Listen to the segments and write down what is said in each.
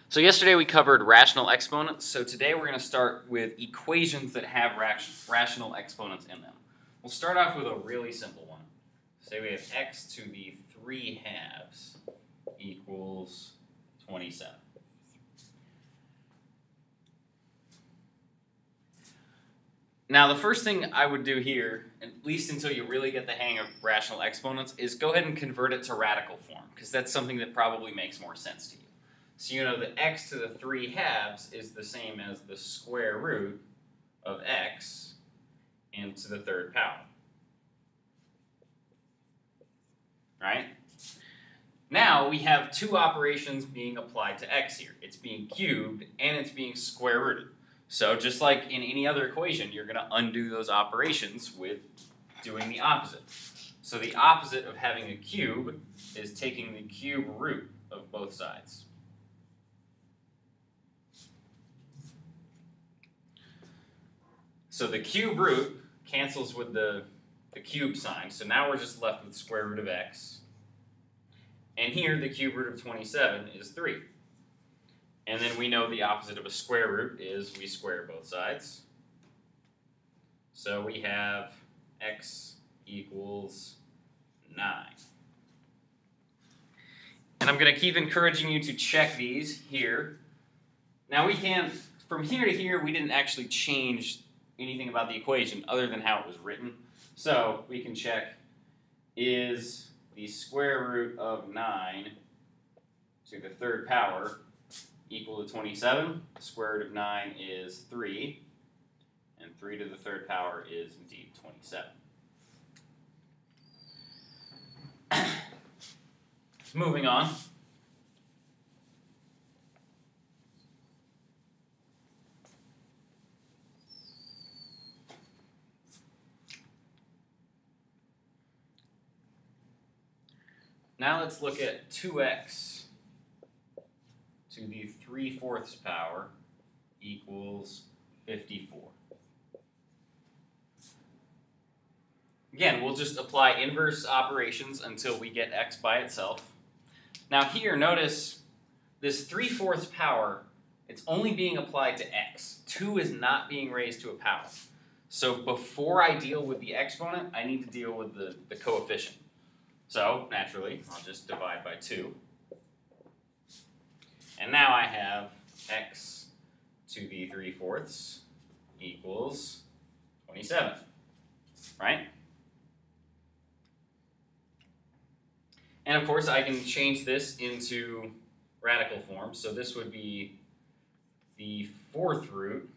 So yesterday we covered rational exponents, so today we're going to start with equations that have rational exponents in them. We'll start off with a really simple one. Say we have x to the 3 halves equals 27. Now the first thing I would do here, at least until you really get the hang of rational exponents, is go ahead and convert it to radical form, because that's something that probably makes more sense to you. So you know that x to the 3 halves is the same as the square root of x and to the 3rd power. Right? Now we have two operations being applied to x here. It's being cubed and it's being square rooted. So just like in any other equation, you're going to undo those operations with doing the opposite. So the opposite of having a cube is taking the cube root of both sides. So the cube root cancels with the cube sign, so now we're just left with square root of x. And here the cube root of 27 is 3. And then we know the opposite of a square root is we square both sides. So we have x equals 9. And I'm going to keep encouraging you to check these here. Now we can, from here to here, we didn't actually change anything about the equation other than how it was written. So we can check, is the square root of 9 to the 3rd power equal to 27? The square root of 9 is 3, and 3 to the 3rd power is indeed 27. Moving on. Now let's look at 2x to the 3/4 power equals 54. Again, we'll just apply inverse operations until we get x by itself. Now here, notice this 3/4 power, it's only being applied to x. 2 is not being raised to a power. So before I deal with the exponent, I need to deal with the coefficient. So, naturally, I'll just divide by 2. And now I have x to the 3/4 equals 27, right? And of course, I can change this into radical form. So this would be the 4th root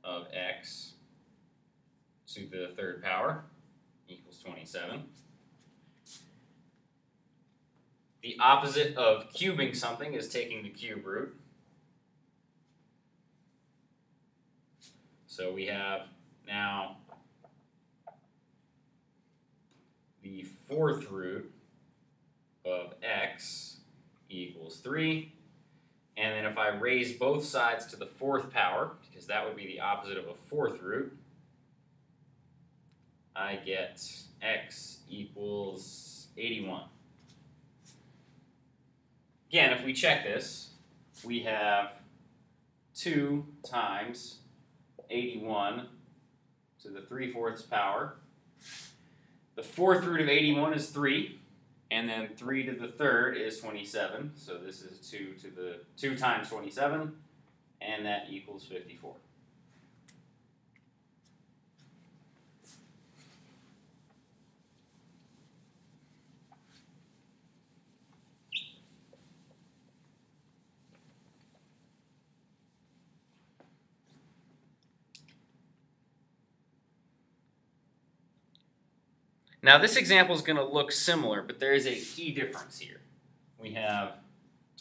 of x to the 3rd power equals 27. The opposite of cubing something is taking the cube root. So we have now the 4th root of x equals 3. And then if I raise both sides to the 4th power, because that would be the opposite of a 4th root, I get x equals 81. Again, if we check this, we have 2 times 81 to the 3/4 power. The 4th root of 81 is 3, and then 3 to the 3rd is 27. So this is 2 times 27, and that equals 54. Now this example is going to look similar, but there is a key difference here. We have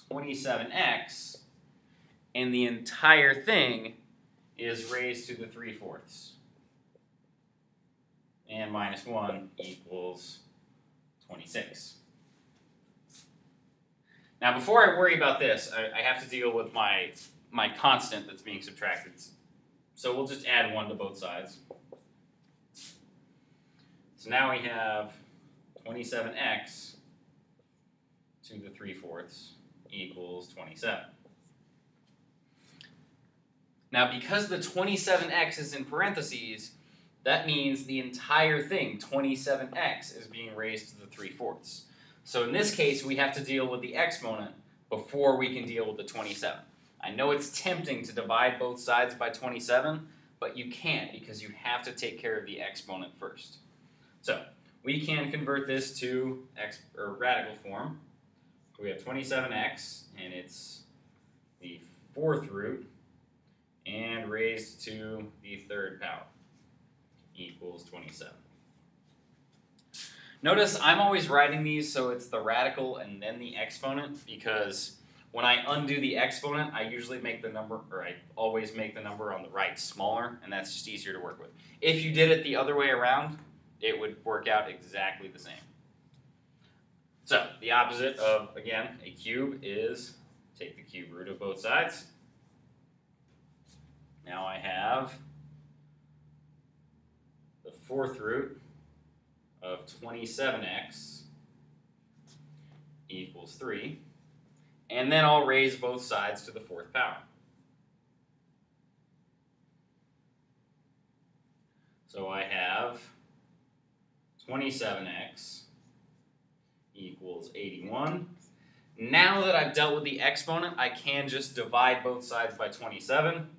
27x, and the entire thing is raised to the 3/4. And minus 1 equals 26. Now before I worry about this, I have to deal with my constant that's being subtracted. So we'll just add 1 to both sides. So now we have 27x to the 3/4 equals 27. Now, because the 27x is in parentheses, that means the entire thing, 27x, is being raised to the 3/4. So in this case, we have to deal with the exponent before we can deal with the 27. I know it's tempting to divide both sides by 27, but you can't because you have to take care of the exponent first. So we can convert this to radical form. We have 27x, and it's the 4th root, and raised to the 3rd power equals 27. Notice I'm always writing these so it's the radical and then the exponent, because when I undo the exponent, I usually make the number, or I always make the number on the right smaller, and that's just easier to work with. If you did it the other way around, it would work out exactly the same. So the opposite of, again, a cube is take the cube root of both sides. Now I have the 4th root of 27x equals 3. And then I'll raise both sides to the 4th power. So I have 27x equals 81. Now that I've dealt with the exponent, I can just divide both sides by 27.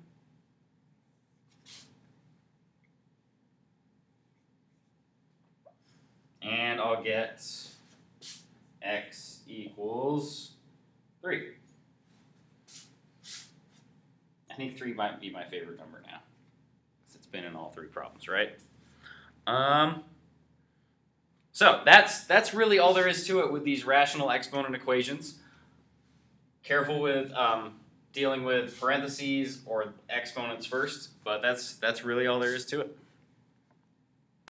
And I'll get x equals 3. I think 3 might be my favorite number now, because it's been in all 3 problems, right? So that's really all there is to it with these rational exponent equations. Careful with dealing with parentheses or exponents first, but that's really all there is to it.